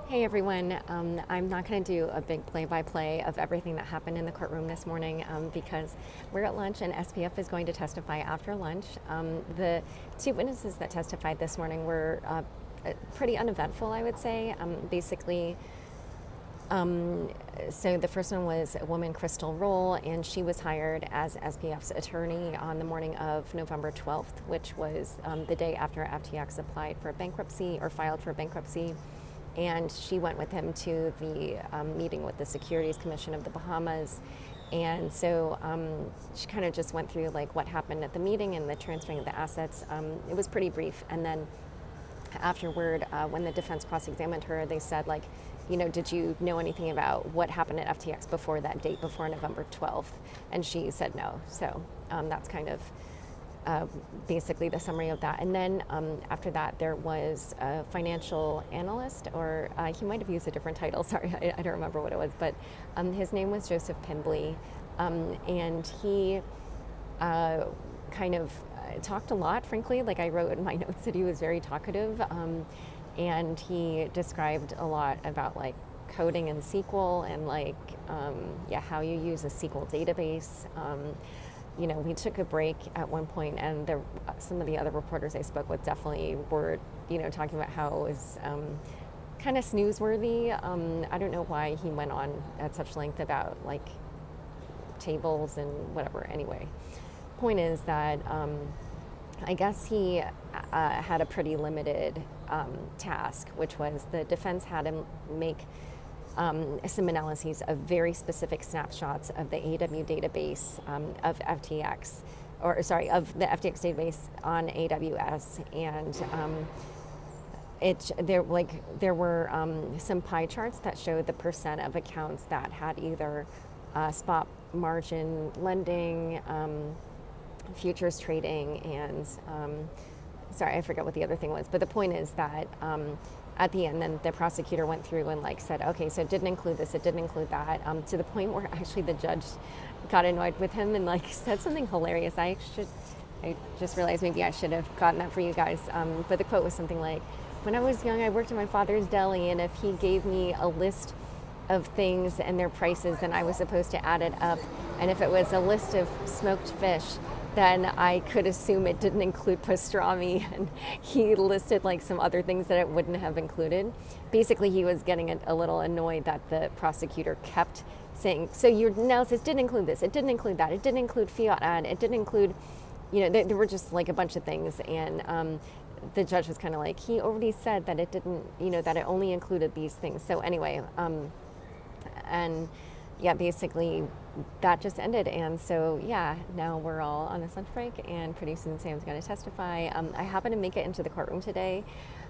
Hey everyone, I'm not going to do a big play-by-play of everything that happened in the courtroom this morning because we're at lunch and SBF is going to testify after lunch. The two witnesses that testified this morning were pretty uneventful, I would say. So the first one was a woman, Crystal Roll, and she was hired as SBF's attorney on the morning of November 12th, which was the day after FTX applied for bankruptcy or filed for bankruptcy. And she went with him to the meeting with the Securities Commission of the Bahamas. And so she kind of just went through like what happened at the meeting and the transferring of the assets. It was pretty brief. And then afterward, when the defense cross-examined her, they said like, did you know anything about what happened at FTX before that date, before November 12th? And she said no. So that's kind of basically the summary of that. And then after that, there was a financial analyst, or he might have used a different title, sorry, I don't remember what it was, but his name was Joseph Pimbley, and he kind of talked a lot, frankly. Like I wrote in my notes that he was very talkative, and he described a lot about like coding in SQL and like, how you use a SQL database. We took a break at one point, and some of the other reporters I spoke with definitely were, talking about how it was kind of snoozeworthy. I don't know why he went on at such length about like tables and whatever. Anyway, point is that I guess he had a pretty limited task, which was the defense had him make some analyses of very specific snapshots of the AW database of FTX, of the FTX database on AWS, and there were some pie charts that showed the percent of accounts that had either spot margin lending, futures trading, and sorry, I forget what the other thing was, but the point is that at the end, then the prosecutor went through and like said, okay, so it didn't include this, it didn't include that, to the point where actually the judge got annoyed with him and like said something hilarious. I just realized maybe I should have gotten that for you guys, but the quote was something like, when I was young, I worked at my father's deli, and if he gave me a list of things and their prices, then I was supposed to add it up, and if it was a list of smoked fish, then I could assume it didn't include pastrami, and he listed like some other things that it wouldn't have included. Basically, he was getting a little annoyed that the prosecutor kept saying, so your analysis didn't include this, it didn't include that, it didn't include fiat ad, it didn't include, there were just like a bunch of things, and the judge was kind of like, he already said that it didn't, that it only included these things. So anyway, and yeah, basically that just ended. And so, now we're all on this lunch break, and pretty soon Sam's going to testify. I happen to make it into the courtroom today.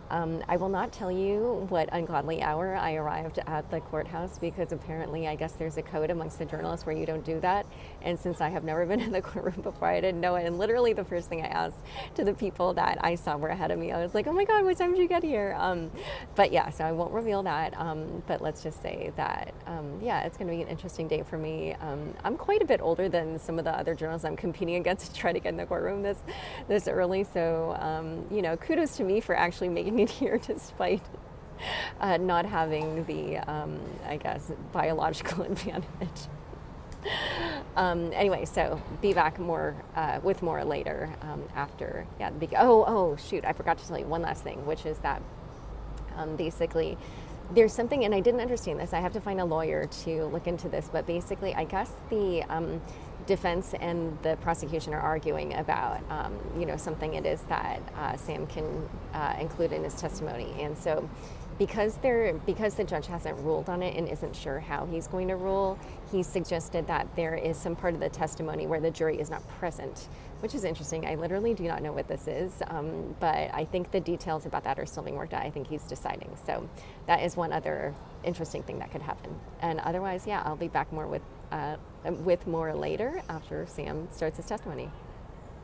I will not tell you what ungodly hour I arrived at the courthouse, because apparently I guess there's a code amongst the journalists where you don't do that. And since I have never been in the courtroom before, I didn't know it. And literally the first thing I asked to the people that I saw were ahead of me, I was like, oh my God, what time did you get here? But yeah, so I won't reveal that. But let's just say that, it's going to be an interesting day for me. I'm quite a bit older than some of the other journalists I'm competing against to try to get in the courtroom this early. So, kudos to me for actually making it here despite not having the, biological advantage. Anyway, so be back with more later after. Shoot, I forgot to tell you one last thing, which is that basically there's something, and I didn't understand this, I have to find a lawyer to look into this, but basically I guess the defense and the prosecution are arguing about, something it is that Sam can include in his testimony. And so because the judge hasn't ruled on it and isn't sure how he's going to rule, he suggested that there is some part of the testimony where the jury is not present, which is interesting. I literally do not know what this is, but I think the details about that are still being worked out. I think he's deciding. So that is one other interesting thing that could happen. And otherwise, I'll be back more with more later after Sam starts his testimony.